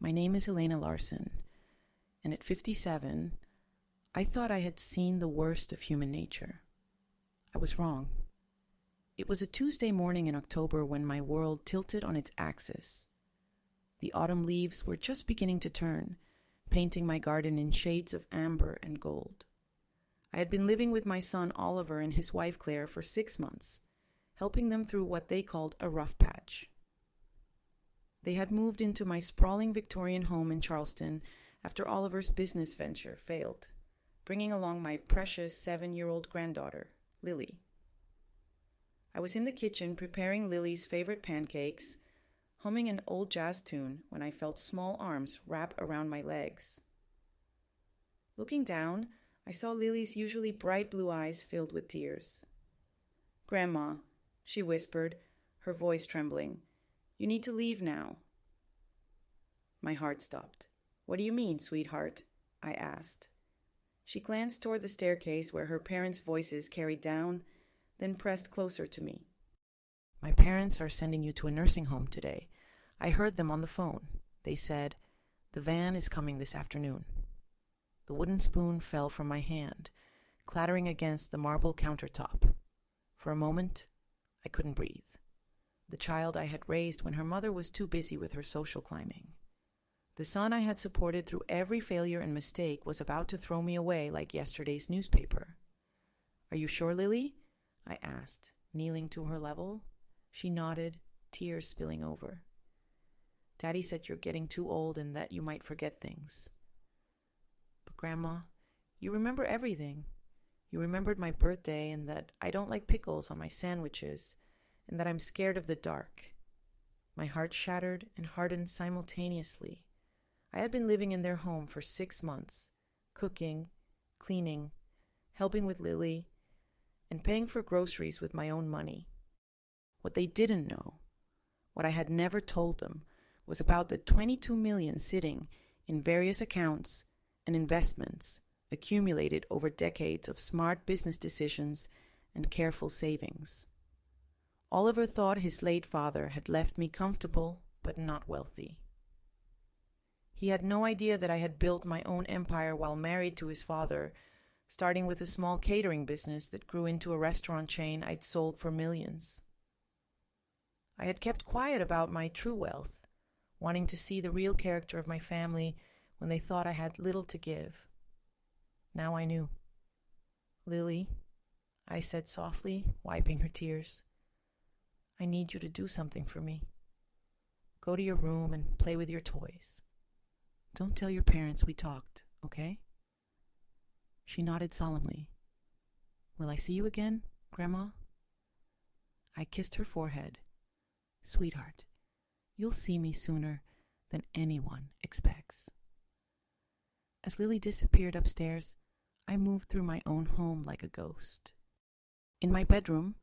My name is Elena Larson, and at 57, I thought I had seen the worst of human nature. I was wrong. It was a Tuesday morning in October when my world tilted on its axis. The autumn leaves were just beginning to turn, painting my garden in shades of amber and gold. I had been living with my son Oliver and his wife Claire for 6 months, helping them through what they called a rough patch. They had moved into my sprawling Victorian home in Charleston after Oliver's business venture failed, bringing along my precious 7-year-old granddaughter, Lily. I was in the kitchen preparing Lily's favorite pancakes, humming an old jazz tune when I felt small arms wrap around my legs. Looking down, I saw Lily's usually bright blue eyes filled with tears. "Grandma," she whispered, her voice trembling, "you need to leave now." My heart stopped. "What do you mean, sweetheart?" I asked. She glanced toward the staircase where her parents' voices carried down, then pressed closer to me. "My parents are sending you to a nursing home today. I heard them on the phone. They said, 'The van is coming this afternoon.'" The wooden spoon fell from my hand, clattering against the marble countertop. For a moment, I couldn't breathe. The child I had raised when her mother was too busy with her social climbing. The son I had supported through every failure and mistake was about to throw me away like yesterday's newspaper. "Are you sure, Lily?" I asked, kneeling to her level. She nodded, tears spilling over. "Daddy said you're getting too old and that you might forget things." "But Grandma, you remember everything. You remembered my birthday and that I don't like pickles on my sandwiches and that I'm scared of the dark." My heart shattered and hardened simultaneously. I had been living in their home for 6 months, cooking, cleaning, helping with Lily, and paying for groceries with my own money. What they didn't know, what I had never told them, was about the $22 million sitting in various accounts and investments accumulated over decades of smart business decisions and careful savings. Oliver thought his late father had left me comfortable but not wealthy. He had no idea that I had built my own empire while married to his father, starting with a small catering business that grew into a restaurant chain I'd sold for millions. I had kept quiet about my true wealth, wanting to see the real character of my family when they thought I had little to give. Now I knew. "Lily," I said softly, wiping her tears, "I need you to do something for me. Go to your room and play with your toys. Don't tell your parents we talked, okay?" She nodded solemnly. "Will I see you again, Grandma?" I kissed her forehead. "Sweetheart, you'll see me sooner than anyone expects." As Lily disappeared upstairs, I moved through my own home like a ghost. In my bedroom,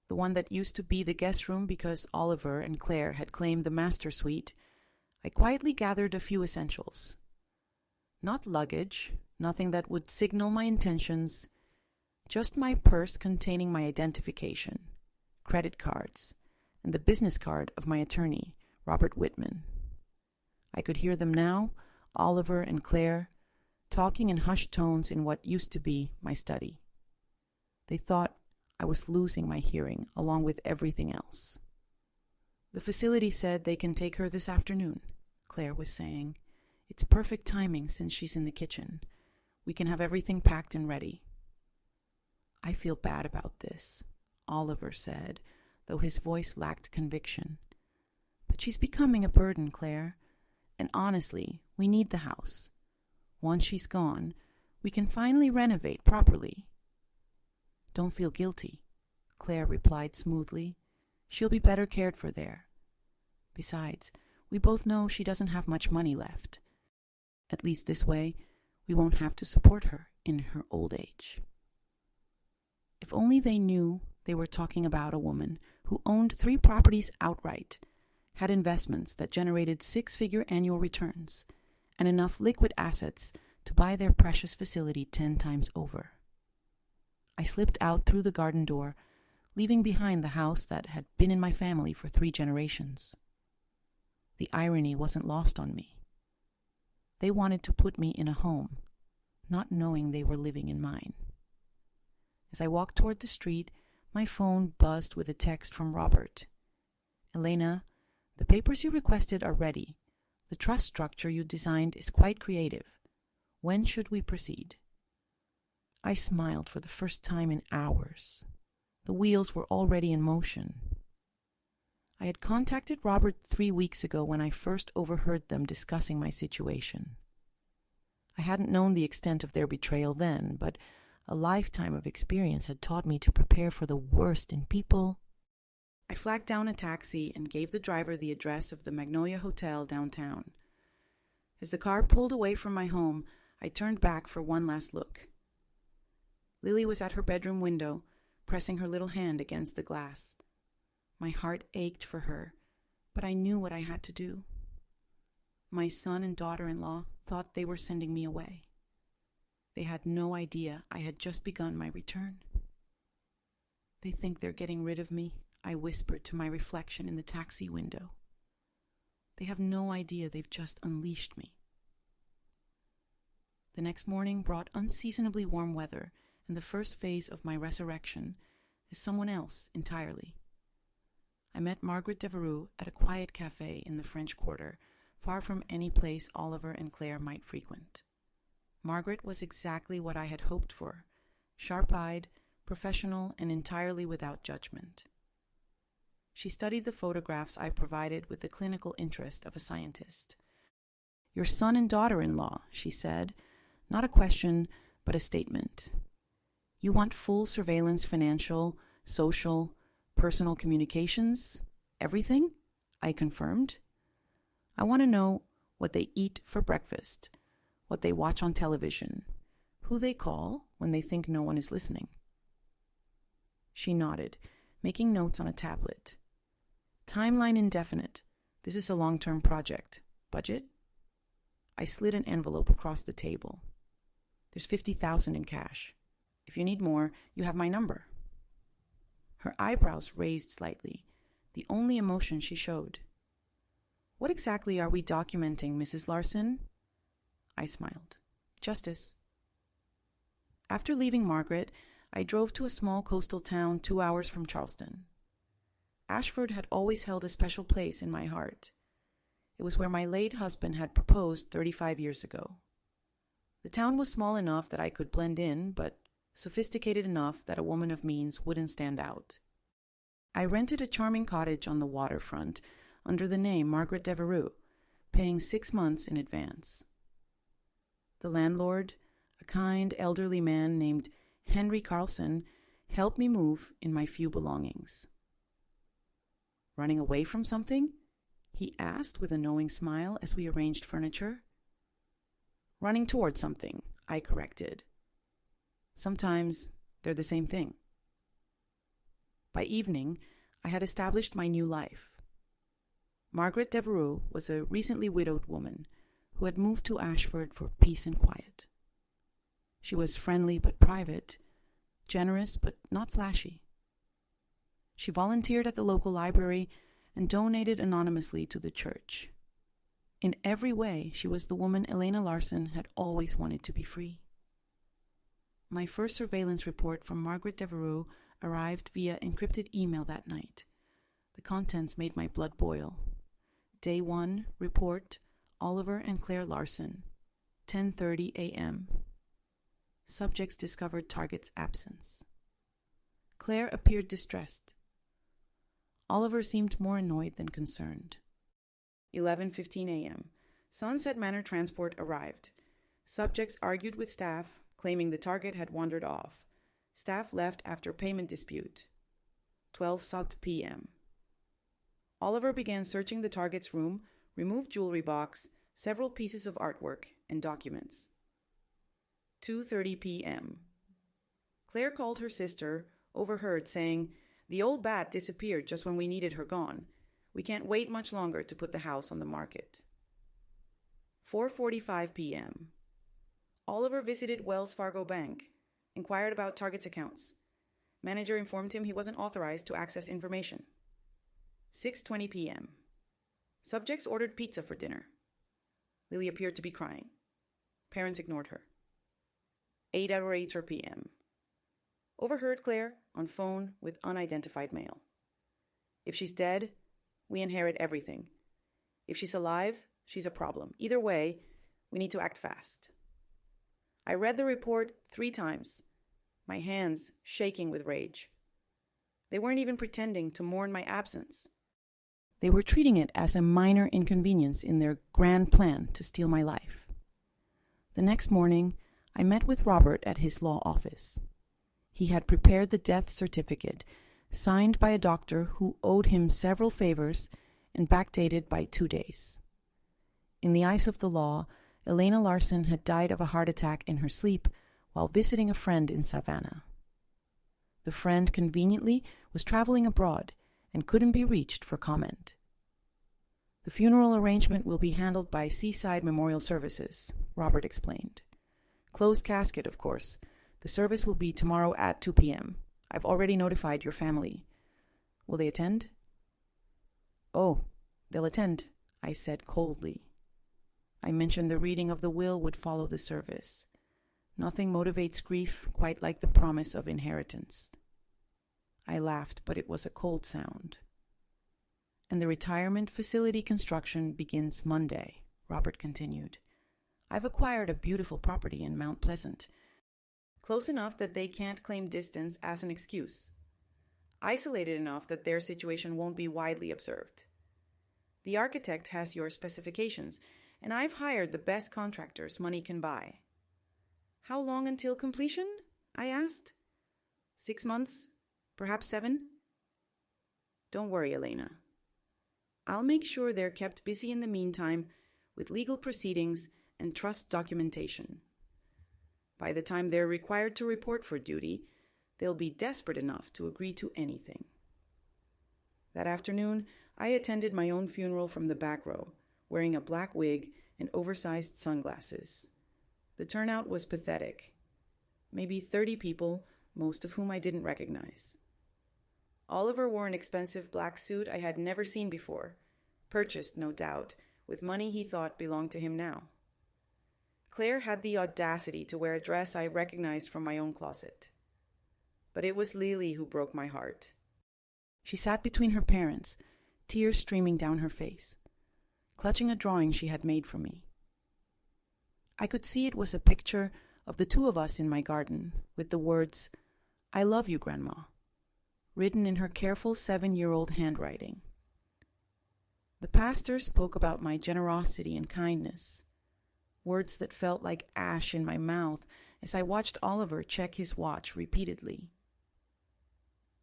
the one that used to be the guest room because Oliver and Claire had claimed the master suite, I quietly gathered a few essentials. Not luggage, nothing that would signal my intentions, just my purse containing my identification, credit cards, and the business card of my attorney, Robert Whitman. I could hear them now, Oliver and Claire, talking in hushed tones in what used to be my study. They thought I was losing my hearing along with everything else. "The facility said they can take her this afternoon," Claire was saying. "It's perfect timing since she's in the kitchen. We can have everything packed and ready." "I feel bad about this," Oliver said, though his voice lacked conviction. "But she's becoming a burden, Claire. And honestly, we need the house. Once she's gone, we can finally renovate properly." "Don't feel guilty," Claire replied smoothly. "She'll be better cared for there. Besides, we both know she doesn't have much money left. At least this way, we won't have to support her in her old age." If only they knew they were talking about a woman who owned 3 properties outright, had investments that generated 6-figure annual returns, and enough liquid assets to buy their precious facility 10 times over. I slipped out through the garden door, leaving behind the house that had been in my family for 3 generations. The irony wasn't lost on me. They wanted to put me in a home, not knowing they were living in mine. As I walked toward the street, my phone buzzed with a text from Robert. "Elena, the papers you requested are ready. The trust structure you designed is quite creative. When should we proceed?" I smiled for the first time in hours. The wheels were already in motion. I had contacted Robert 3 weeks ago when I first overheard them discussing my situation. I hadn't known the extent of their betrayal then, but a lifetime of experience had taught me to prepare for the worst in people. I flagged down a taxi and gave the driver the address of the Magnolia Hotel downtown. As the car pulled away from my home, I turned back for one last look. Lily was at her bedroom window, pressing her little hand against the glass. My heart ached for her, but I knew what I had to do. My son and daughter-in-law thought they were sending me away. They had no idea I had just begun my return. "They think they're getting rid of me," I whispered to my reflection in the taxi window. "They have no idea they've just unleashed me." The next morning brought unseasonably warm weather and the first phase of my resurrection as someone else entirely. I met Margaret Devereux at a quiet cafe in the French Quarter, far from any place Oliver and Claire might frequent. Margaret was exactly what I had hoped for, sharp-eyed, professional, and entirely without judgment. She studied the photographs I provided with the clinical interest of a scientist. "Your son and daughter-in-law," she said, not a question, but a statement. "You want full surveillance, financial, social, personal communications, everything?" I confirmed. "I want to know what they eat for breakfast, what they watch on television, who they call when they think no one is listening." She nodded, making notes on a tablet. "Timeline indefinite. This is a long-term project. Budget?" I slid an envelope across the table. "There's $50,000 in cash. If you need more, you have my number." Her eyebrows raised slightly, the only emotion she showed. "What exactly are we documenting, Mrs. Larson?" I smiled. "Justice." After leaving Margaret, I drove to a small coastal town 2 hours from Charleston. Ashford had always held a special place in my heart. It was where my late husband had proposed 35 years ago. The town was small enough that I could blend in, but sophisticated enough that a woman of means wouldn't stand out. I rented a charming cottage on the waterfront under the name Margaret Devereux, paying 6 months in advance. The landlord, a kind elderly man named Henry Carlson, helped me move in my few belongings. "Running away from something?" he asked with a knowing smile as we arranged furniture. "Running toward something," I corrected. "Sometimes they're the same thing." By evening, I had established my new life. Margaret Devereux was a recently widowed woman who had moved to Ashford for peace and quiet. She was friendly but private, generous but not flashy. She volunteered at the local library and donated anonymously to the church. In every way, she was the woman Elena Larson had always wanted to be free. My first surveillance report from Margaret Devereux arrived via encrypted email that night. The contents made my blood boil. Day 1, report, Oliver and Claire Larson, 10:30 a.m. Subjects discovered target's absence. Claire appeared distressed. Oliver seemed more annoyed than concerned. 11:15 a.m. Sunset Manor transport arrived. Subjects argued with staff, claiming the target had wandered off. Staff left after payment dispute. 12 p.m. Oliver began searching the target's room, removed jewelry box, several pieces of artwork, and documents. 2:30 p.m. Claire called her sister, overheard, saying, "The old bat disappeared just when we needed her gone. We can't wait much longer to put the house on the market." 4:45 p.m. Oliver visited Wells Fargo Bank, inquired about target's accounts. Manager informed him he wasn't authorized to access information. 6:20 p.m. Subjects ordered pizza for dinner. Lily appeared to be crying. Parents ignored her. 8:08 p.m. Overheard Claire on phone with unidentified male. If she's dead, we inherit everything. If she's alive, she's a problem. Either way, we need to act fast. I read the report 3 times, my hands shaking with rage. They weren't even pretending to mourn my absence. They were treating it as a minor inconvenience in their grand plan to steal my life. The next morning, I met with Robert at his law office. He had prepared the death certificate, signed by a doctor who owed him several favors and backdated by 2 days. In the eyes of the law, Elena Larson had died of a heart attack in her sleep while visiting a friend in Savannah. The friend conveniently was traveling abroad and couldn't be reached for comment. The funeral arrangement will be handled by Seaside Memorial Services, Robert explained. Closed casket, of course. The service will be tomorrow at 2 p.m. I've already notified your family. Will they attend? Oh, they'll attend, I said coldly. I mentioned the reading of the will would follow the service. Nothing motivates grief quite like the promise of inheritance. I laughed, but it was a cold sound. And the retirement facility construction begins Monday, Robert continued. I've acquired a beautiful property in Mount Pleasant, close enough that they can't claim distance as an excuse, isolated enough that their situation won't be widely observed. The architect has your specifications, and I've hired the best contractors money can buy. How long until completion? I asked. 6 months? Perhaps 7? Don't worry, Elena. I'll make sure they're kept busy in the meantime with legal proceedings and trust documentation. By the time they're required to report for duty, they'll be desperate enough to agree to anything. That afternoon, I attended my own funeral from the back row, wearing a black wig and oversized sunglasses. The turnout was pathetic. Maybe 30 people, most of whom I didn't recognize. Oliver wore an expensive black suit I had never seen before, purchased, no doubt, with money he thought belonged to him now. Claire had the audacity to wear a dress I recognized from my own closet. But it was Lily who broke my heart. She sat between her parents, tears streaming down her face, clutching a drawing she had made for me. I could see it was a picture of the 2 of us in my garden, with the words, "I love you, Grandma," written in her careful 7-year-old handwriting. The pastor spoke about my generosity and kindness, words that felt like ash in my mouth as I watched Oliver check his watch repeatedly.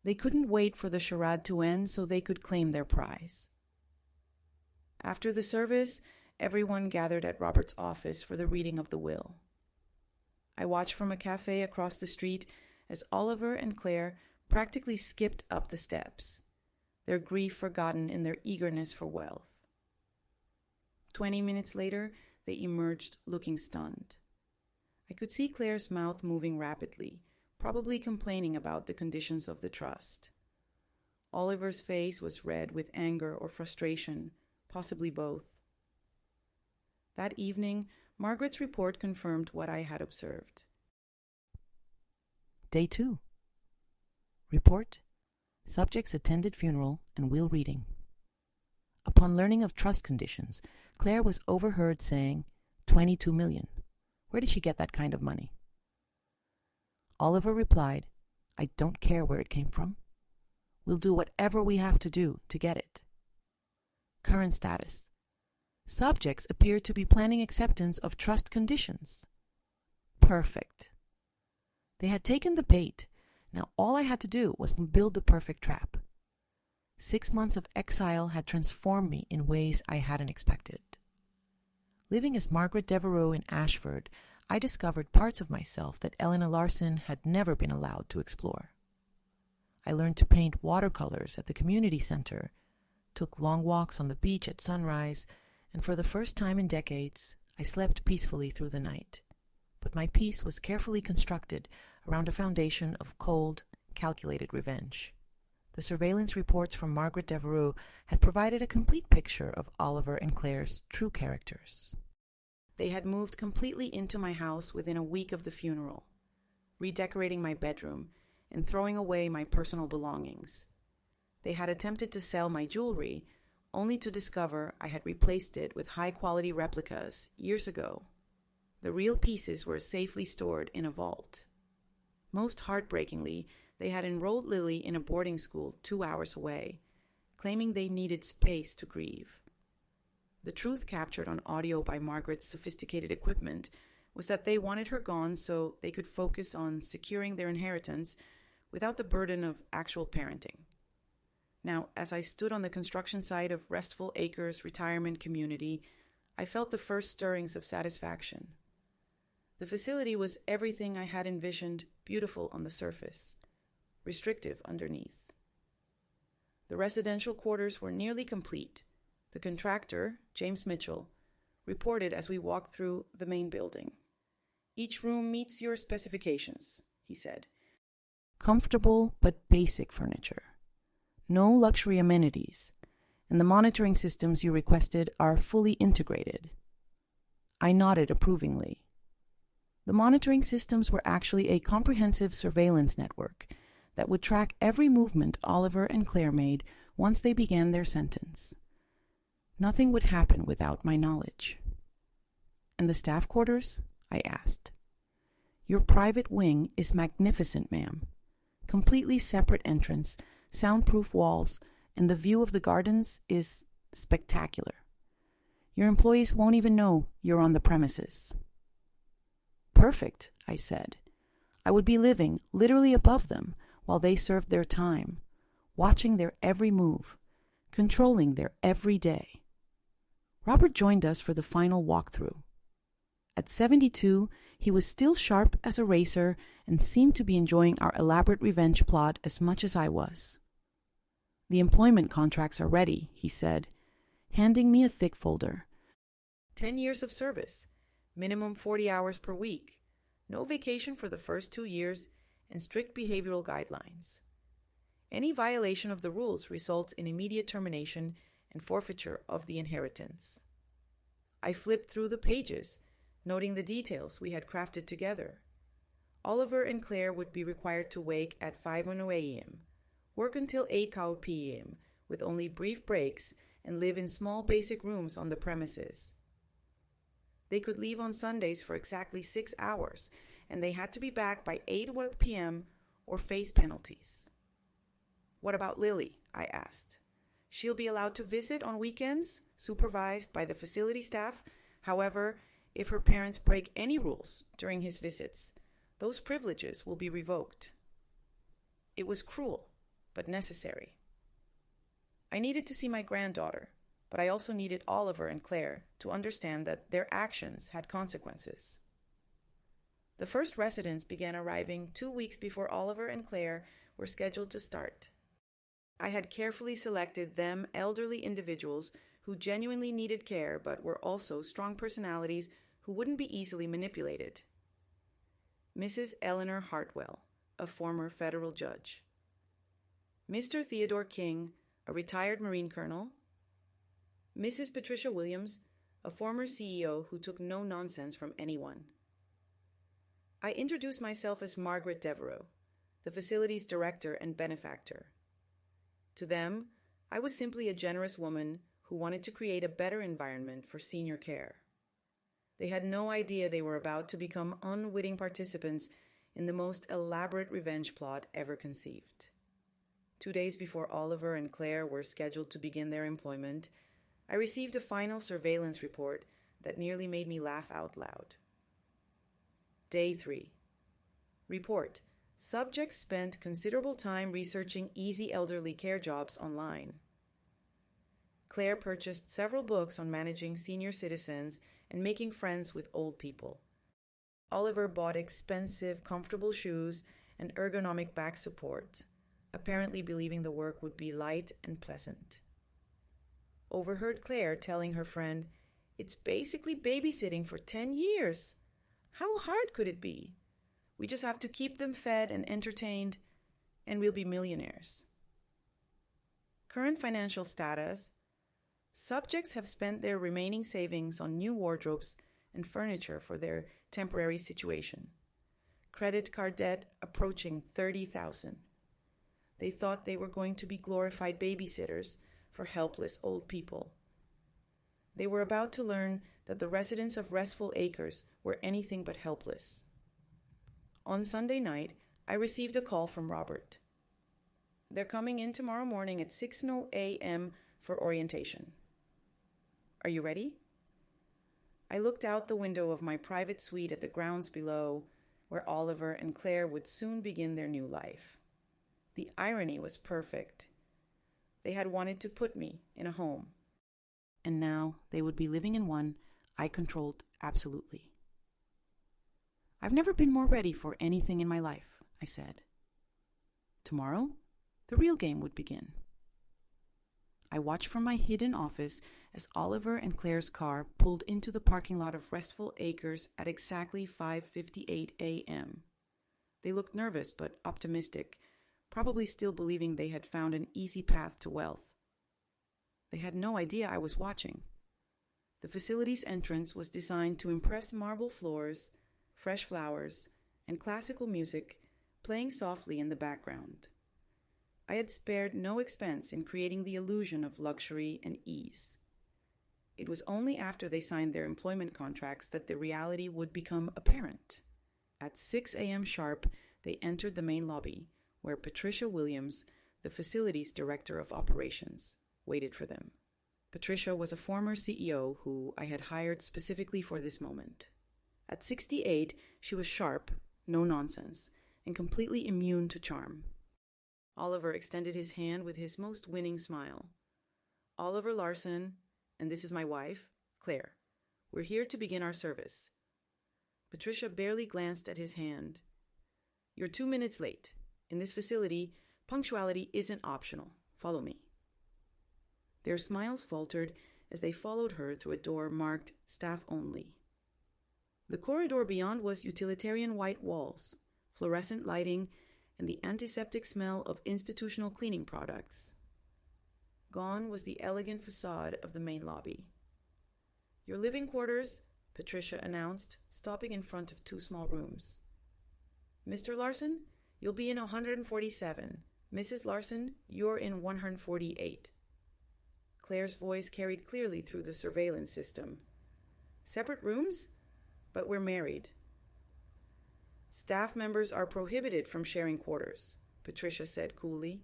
They couldn't wait for the charade to end so they could claim their prize. After the service, everyone gathered at Robert's office for the reading of the will. I watched from a cafe across the street as Oliver and Claire practically skipped up the steps, their grief forgotten in their eagerness for wealth. 20 minutes later, they emerged looking stunned. I could see Claire's mouth moving rapidly, probably complaining about the conditions of the trust. Oliver's face was red with anger or frustration, possibly both. That evening, Margaret's report confirmed what I had observed. Day 2. Report: subjects attended funeral and will reading. Upon learning of trust conditions, Claire was overheard saying, "22 million. Where did she get that kind of money?" Oliver replied, "I don't care where it came from. We'll do whatever we have to do to get it." Current status: subjects appear to be planning acceptance of trust conditions. Perfect. They had taken the bait. Now all I had to do was build the perfect trap. 6 months of exile had transformed me in ways I hadn't expected. Living as Margaret Devereaux in Ashford, I discovered parts of myself that Elena Larson had never been allowed to explore. I learned to paint watercolors at the community center, took long walks on the beach at sunrise, and for the first time in decades, I slept peacefully through the night. But my peace was carefully constructed around a foundation of cold, calculated revenge. The surveillance reports from Margaret Devereaux had provided a complete picture of Oliver and Claire's true characters. They had moved completely into my house within a week of the funeral, redecorating my bedroom and throwing away my personal belongings. They had attempted to sell my jewelry, only to discover I had replaced it with high-quality replicas years ago. The real pieces were safely stored in a vault. Most heartbreakingly, they had enrolled Lily in a boarding school 2 hours away, claiming they needed space to grieve. The truth captured on audio by Margaret's sophisticated equipment was that they wanted her gone so they could focus on securing their inheritance without the burden of actual parenting. Now, as I stood on the construction site of Restful Acres Retirement Community, I felt the first stirrings of satisfaction. The facility was everything I had envisioned, beautiful on the surface, restrictive underneath. The residential quarters were nearly complete. The contractor, James Mitchell, reported as we walked through the main building. "Each room meets your specifications," he said. "Comfortable but basic furniture. No luxury amenities, and the monitoring systems you requested are fully integrated." I nodded approvingly. The monitoring systems were actually a comprehensive surveillance network that would track every movement Oliver and Claire made once they began their sentence. Nothing would happen without my knowledge. "And the staff quarters?" I asked. "Your private wing is magnificent, ma'am. Completely separate entrance, soundproof walls, and the view of the gardens is spectacular. Your employees won't even know you're on the premises." "Perfect," I said. I would be living literally above them while they served their time, watching their every move, controlling their every day. Robert joined us for the final walkthrough. At 72, he was still sharp as a racer and seemed to be enjoying our elaborate revenge plot as much as I was. "The employment contracts are ready," he said, handing me a thick folder. 10 years of service, minimum 40 hours per week, no vacation for the first 2 years, and strict behavioral guidelines. Any violation of the rules results in immediate termination and forfeiture of the inheritance. I flipped through the pages, noting the details we had crafted together. Oliver and Claire would be required to wake at 5:00 a.m., work until 8:00 p.m., with only brief breaks, and live in small basic rooms on the premises. They could leave on Sundays for exactly 6 hours, and they had to be back by 8:00 p.m. or face penalties. "What about Lily?" I asked. "She'll be allowed to visit on weekends, supervised by the facility staff. However, if her parents break any rules during his visits, those privileges will be revoked." It was cruel, but necessary. I needed to see my granddaughter, but I also needed Oliver and Claire to understand that their actions had consequences. The first residents began arriving 2 weeks before Oliver and Claire were scheduled to start. I had carefully selected them elderly individuals who genuinely needed care but were also strong personalities who wouldn't be easily manipulated. Mrs. Eleanor Hartwell, a former federal judge. Mr. Theodore King, a retired Marine colonel. Mrs. Patricia Williams, a former CEO who took no nonsense from anyone. I introduced myself as Margaret Devereaux, the facility's director and benefactor. To them, I was simply a generous woman who wanted to create a better environment for senior care. They had no idea they were about to become unwitting participants in the most elaborate revenge plot ever conceived. 2 days before Oliver and Claire were scheduled to begin their employment, I received a final surveillance report that nearly made me laugh out loud. Day 3. Report. Subjects spent considerable time researching easy elderly care jobs online. Claire purchased several books on managing senior citizens and making friends with old people. Oliver bought expensive, comfortable shoes and ergonomic back support, apparently believing the work would be light and pleasant. Overheard Claire telling her friend, "It's basically babysitting for 10 years. How hard could it be? We just have to keep them fed and entertained, and we'll be millionaires." Current financial status. Subjects have spent their remaining savings on new wardrobes, and furniture for their temporary situation. Credit card debt approaching $30,000. They thought they were going to be glorified babysitters for helpless old people. They were about to learn that the residents of Restful Acres were anything but helpless. On Sunday night, I received a call from Robert. They're coming in tomorrow morning at 6:00 a.m. for orientation. Are you ready? I looked out the window of my private suite at the grounds below, where Oliver and Claire would soon begin their new life. The irony was perfect. They had wanted to put me in a home, and now they would be living in one I controlled absolutely. I've never been more ready for anything in my life, I said. Tomorrow, the real game would begin. I watched from my hidden office as Oliver and Claire's car pulled into the parking lot of Restful Acres at exactly 5:58 a.m. They looked nervous but optimistic, probably still believing they had found an easy path to wealth. They had no idea I was watching. The facility's entrance was designed to impress marble floors, fresh flowers, and classical music playing softly in the background. I had spared no expense in creating the illusion of luxury and ease. It was only after they signed their employment contracts that the reality would become apparent. At 6 a.m. sharp, they entered the main lobby, where Patricia Williams, the facility's director of operations, waited for them. Patricia was a former CEO who I had hired specifically for this moment. At 68, she was sharp, no nonsense, and completely immune to charm. Oliver extended his hand with his most winning smile. Oliver Larson, and this is my wife, Claire. We're here to begin our service. Patricia barely glanced at his hand. You're 2 minutes late. In this facility, punctuality isn't optional. Follow me. Their smiles faltered as they followed her through a door marked Staff Only. The corridor beyond was utilitarian white walls, fluorescent lighting, and the antiseptic smell of institutional cleaning products. Gone was the elegant facade of the main lobby. Your living quarters, Patricia announced, stopping in front of 2 small rooms. Mr. Larson, you'll be in 147. Mrs. Larson, you're in 148. Claire's voice carried clearly through the surveillance system. Separate rooms? But we're married. Staff members are prohibited from sharing quarters, Patricia said coolly.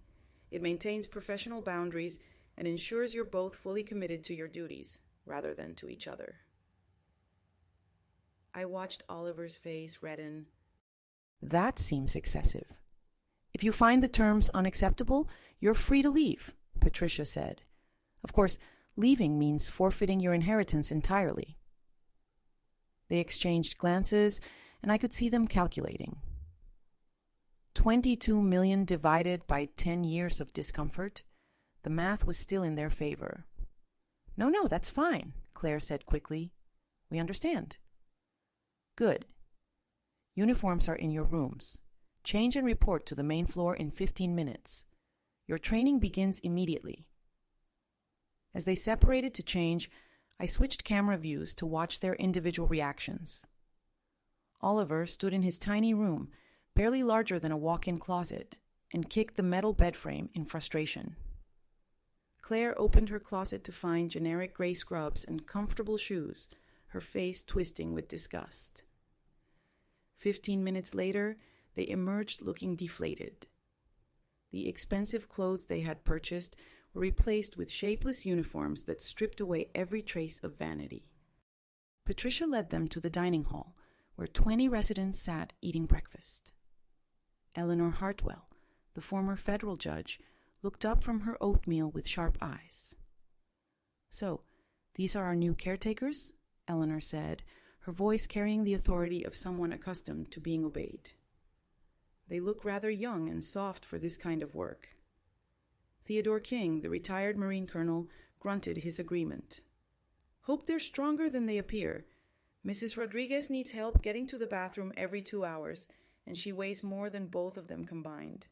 It maintains professional boundaries and ensures you're both fully committed to your duties, rather than to each other. I watched Oliver's face redden. That seems excessive. If you find the terms unacceptable, you're free to leave, Patricia said. Of course, leaving means forfeiting your inheritance entirely. They exchanged glances, and I could see them calculating. 22 million divided by 10 years of discomfort. The math was still in their favor. No, that's fine, Claire said quickly. We understand. Good. Uniforms are in your rooms. Change and report to the main floor in 15 minutes. Your training begins immediately. As they separated to change, I switched camera views to watch their individual reactions. Oliver stood in his tiny room, barely larger than a walk-in closet, and kicked the metal bed frame in frustration. Claire opened her closet to find generic gray scrubs and comfortable shoes, her face twisting with disgust. 15 minutes later, they emerged looking deflated. The expensive clothes they had purchased were replaced with shapeless uniforms that stripped away every trace of vanity. Patricia led them to the dining hall, where 20 residents sat eating breakfast. Eleanor Hartwell, the former federal judge, looked up from her oatmeal with sharp eyes. So, these are our new caretakers? Eleanor said, her voice carrying the authority of someone accustomed to being obeyed. They look rather young and soft for this kind of work. Theodore King, the retired Marine colonel, grunted his agreement. Hope they're stronger than they appear. Mrs. Rodriguez needs help getting to the bathroom every 2 hours, and she weighs more than both of them combined.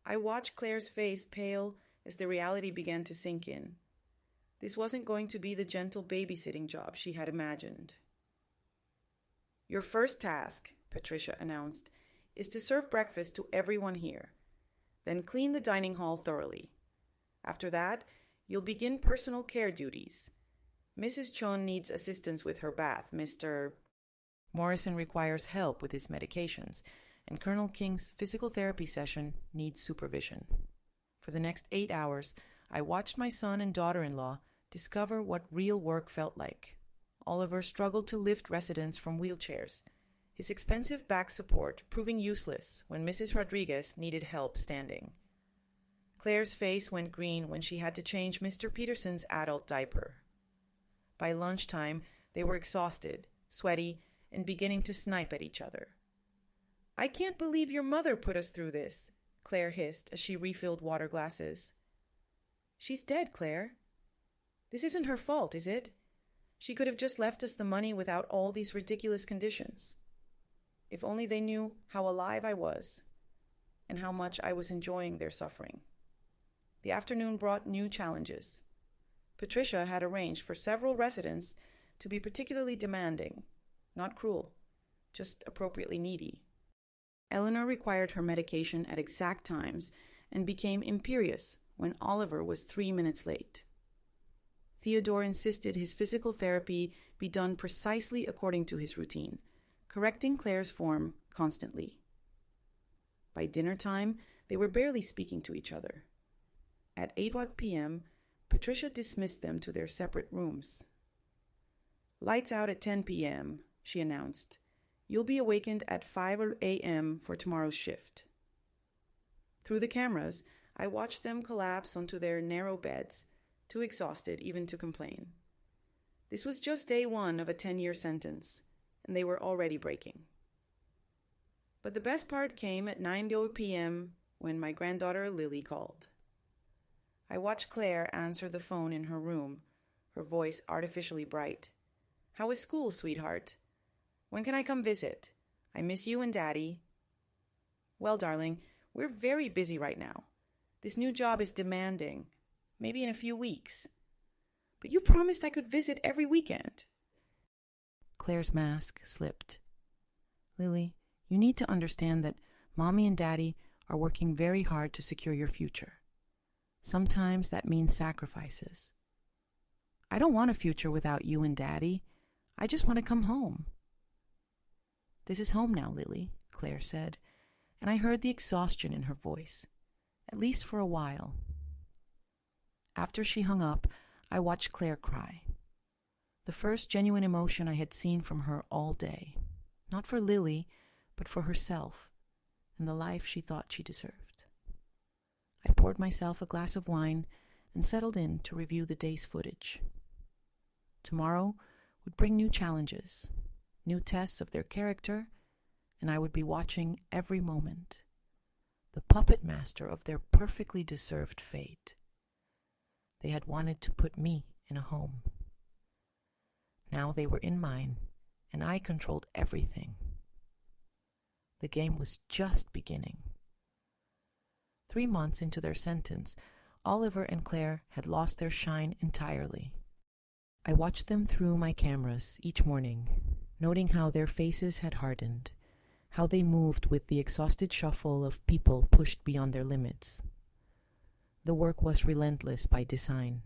I watched Claire's face pale as the reality began to sink in. This wasn't going to be the gentle babysitting job she had imagined. "Your first task," Patricia announced, "is to serve breakfast to everyone here. Then clean the dining hall thoroughly. After that, you'll begin personal care duties. Mrs. Chon needs assistance with her bath. Mr. Morrison requires help with his medications, and Colonel King's physical therapy session needs supervision." For the next 8 hours, I watched my son and daughter-in-law discover what real work felt like. Oliver struggled to lift residents from wheelchairs, his expensive back support proving useless when Mrs. Rodriguez needed help standing. Claire's face went green when she had to change Mr. Peterson's adult diaper. By lunchtime, they were exhausted, sweaty, and beginning to snipe at each other. "I can't believe your mother put us through this," Claire hissed as she refilled water glasses. "She's dead, Claire. This isn't her fault, is it? She could have just left us the money without all these ridiculous conditions. If only they knew how alive I was and how much I was enjoying their suffering." The afternoon brought new challenges. Patricia had arranged for several residents to be particularly demanding, not cruel, just appropriately needy. Eleanor required her medication at exact times and became imperious when Oliver was 3 minutes late. Theodore insisted his physical therapy be done precisely according to his routine, correcting Claire's form constantly. By dinner time, they were barely speaking to each other. At 8 p.m., Patricia dismissed them to their separate rooms. "Lights out at 10 p.m., she announced. "You'll be awakened at 5 a.m. for tomorrow's shift." Through the cameras, I watched them collapse onto their narrow beds, too exhausted even to complain. This was just day 1 of a 10-year sentence, and they were already breaking. But the best part came at 9 p.m. when my granddaughter Lily called. I watched Claire answer the phone in her room, her voice artificially bright. "How is school, sweetheart? When can I come visit? I miss you and Daddy." "Well, darling, we're very busy right now. This new job is demanding. Maybe in a few weeks. But you promised I could visit every weekend." Claire's mask slipped. "Lily, you need to understand that Mommy and Daddy are working very hard to secure your future. Sometimes that means sacrifices. I don't want a future without you and Daddy. I just want to come home." "This is home now, Lily," Claire said, and I heard the exhaustion in her voice, at least for a while. After she hung up, I watched Claire cry. The first genuine emotion I had seen from her all day, not for Lily, but for herself and the life she thought she deserved. I poured myself a glass of wine and settled in to review the day's footage. Tomorrow would bring new challenges, new tests of their character, and I would be watching every moment, the puppet master of their perfectly deserved fate. They had wanted to put me in a home. Now they were in mine, and I controlled everything. The game was just beginning. 3 months into their sentence, Oliver and Claire had lost their shine entirely. I watched them through my cameras each morning, noting how their faces had hardened, how they moved with the exhausted shuffle of people pushed beyond their limits. The work was relentless by design.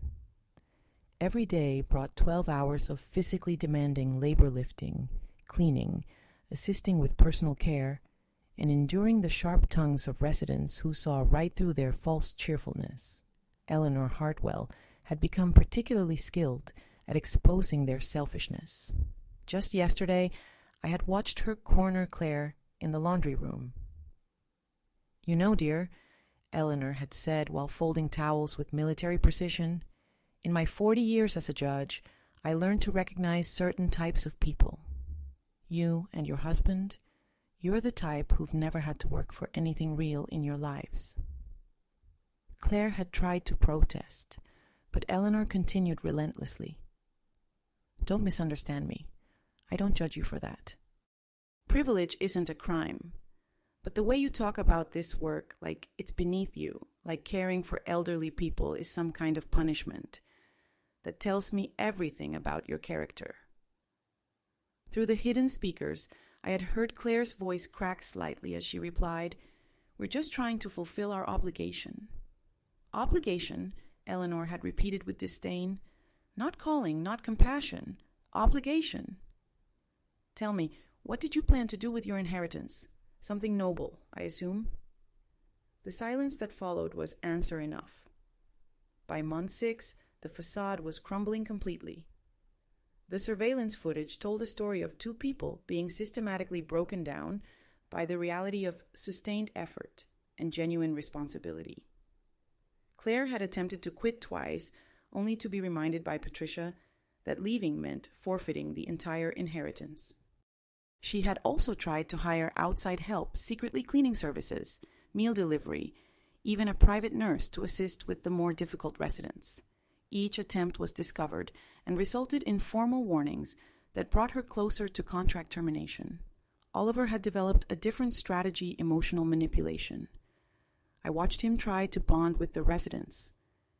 Every day brought 12 hours of physically demanding labor lifting, cleaning, assisting with personal care, and enduring the sharp tongues of residents who saw right through their false cheerfulness. Eleanor Hartwell had become particularly skilled at exposing their selfishness. Just yesterday, I had watched her corner Claire in the laundry room. "You know, dear," Eleanor had said while folding towels with military precision, "in my 40 years as a judge, I learned to recognize certain types of people. You and your husband, you're the type who've never had to work for anything real in your lives." Claire had tried to protest, but Eleanor continued relentlessly. "Don't misunderstand me. I don't judge you for that. Privilege isn't a crime. But the way you talk about this work, like it's beneath you, like caring for elderly people is some kind of punishment, that tells me everything about your character." Through the hidden speakers, I had heard Claire's voice crack slightly as she replied, "We're just trying to fulfill our obligation." Obligation, Eleanor had repeated with disdain. Not calling, not compassion. Obligation. "Tell me, what did you plan to do with your inheritance? Something noble, I assume?" The silence that followed was answer enough. By month 6, the facade was crumbling completely. The surveillance footage told a story of two people being systematically broken down by the reality of sustained effort and genuine responsibility. Claire had attempted to quit twice, only to be reminded by Patricia that leaving meant forfeiting the entire inheritance. She had also tried to hire outside help, secretly cleaning services, meal delivery, even a private nurse to assist with the more difficult residents. Each attempt was discovered and resulted in formal warnings that brought her closer to contract termination. Oliver had developed a different strategy: emotional manipulation. I watched him try to bond with the residents,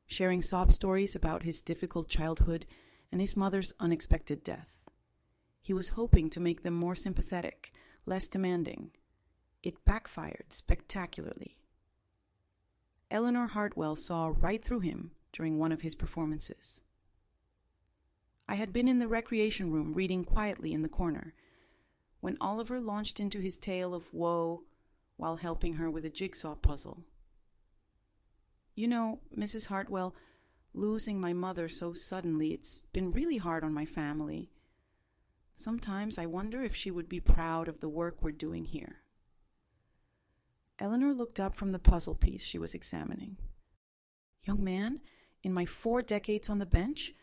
sharing sob stories about his difficult childhood and his mother's unexpected death. He was hoping to make them more sympathetic, less demanding. It backfired spectacularly. Eleanor Hartwell saw right through him during one of his performances. I had been in the recreation room reading quietly in the corner when Oliver launched into his tale of woe while helping her with a jigsaw puzzle. "You know, Mrs. Hartwell, losing my mother so suddenly, it's been really hard on my family. Sometimes I wonder if she would be proud of the work we're doing here." Eleanor looked up from the puzzle piece she was examining. "Young man, in my 4 decades on the bench,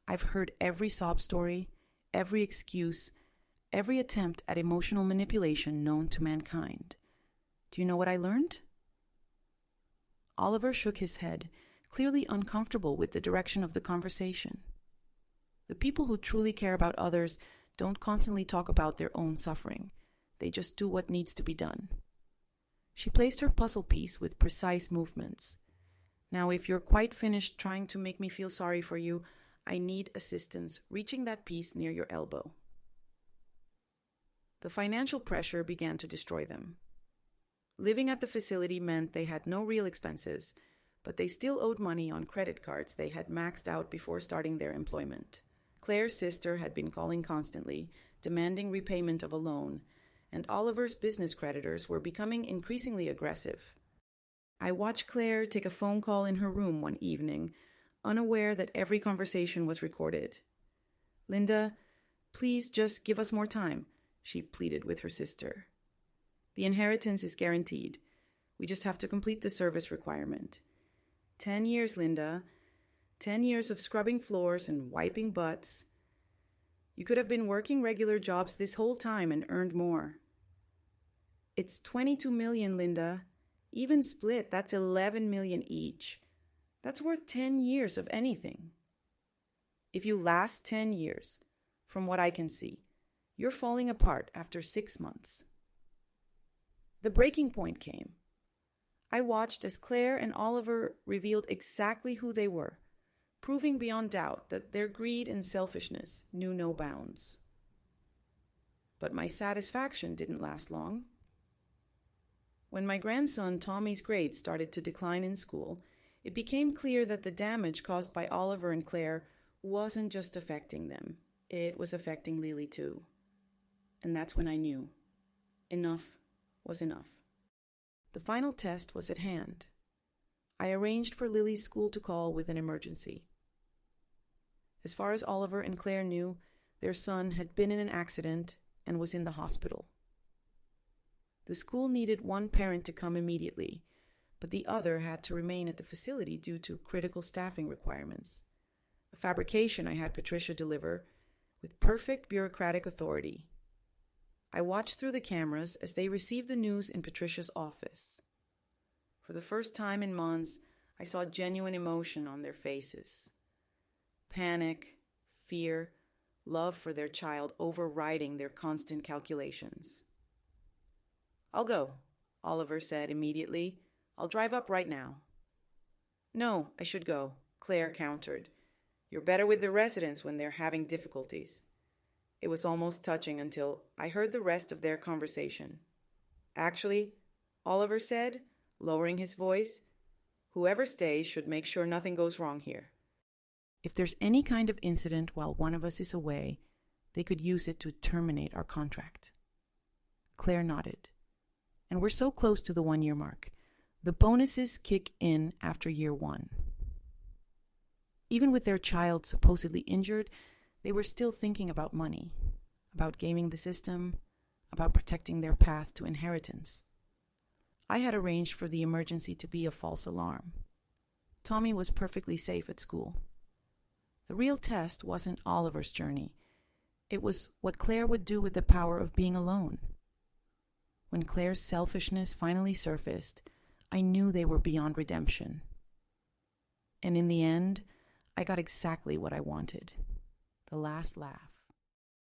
I've heard every sob story, every excuse, every attempt at emotional manipulation known to mankind. Do you know what I learned?" Oliver shook his head, clearly uncomfortable with the direction of the conversation. The people who truly care about others don't constantly talk about their own suffering. They just do what needs to be done. She placed her puzzle piece with precise movements. "Now, if you're quite finished trying to make me feel sorry for you, I need assistance reaching that piece near your elbow." The financial pressure began to destroy them. Living at the facility meant they had no real expenses, but they still owed money on credit cards they had maxed out before starting their employment. Claire's sister had been calling constantly, demanding repayment of a loan, and Oliver's business creditors were becoming increasingly aggressive. I watched Claire take a phone call in her room one evening, unaware that every conversation was recorded. "Linda, please just give us more time," she pleaded with her sister. "The inheritance is guaranteed. We just have to complete the service requirement. 10 years, Linda. 10 years of scrubbing floors and wiping butts. You could have been working regular jobs this whole time and earned more. It's 22 million, Linda. Even split, that's 11 million each. That's worth 10 years of anything. If you last 10 years, from what I can see, you're falling apart after 6 months." The breaking point came. I watched as Claire and Oliver revealed exactly who they were, proving beyond doubt that their greed and selfishness knew no bounds. But my satisfaction didn't last long. When my grandson Tommy's grades started to decline in school, it became clear that the damage caused by Oliver and Claire wasn't just affecting them. It was affecting Lily too. And that's when I knew. Enough was enough. The final test was at hand. I arranged for Lily's school to call with an emergency. As far as Oliver and Claire knew, their son had been in an accident and was in the hospital. The school needed one parent to come immediately, but the other had to remain at the facility due to critical staffing requirements. A fabrication I had Patricia deliver with perfect bureaucratic authority. I watched through the cameras as they received the news in Patricia's office. For the first time in months, I saw genuine emotion on their faces. Panic, fear, love for their child overriding their constant calculations. "I'll go," Oliver said immediately. "I'll drive up right now." "No, I should go," Claire countered. "You're better with the residents when they're having difficulties." It was almost touching until I heard the rest of their conversation. Actually, Oliver said, lowering his voice, "Whoever stays should make sure nothing goes wrong here. If there's any kind of incident while one of us is away, they could use it to terminate our contract." Claire nodded. "And we're so close to the 1-year mark. The bonuses kick in after year 1. Even with their child supposedly injured, they were still thinking about money, about gaming the system, about protecting their path to inheritance. I had arranged for the emergency to be a false alarm. Tommy was perfectly safe at school. The real test wasn't Oliver's journey. It was what Claire would do with the power of being alone. When Claire's selfishness finally surfaced, I knew they were beyond redemption. And in the end, I got exactly what I wanted. The last laugh.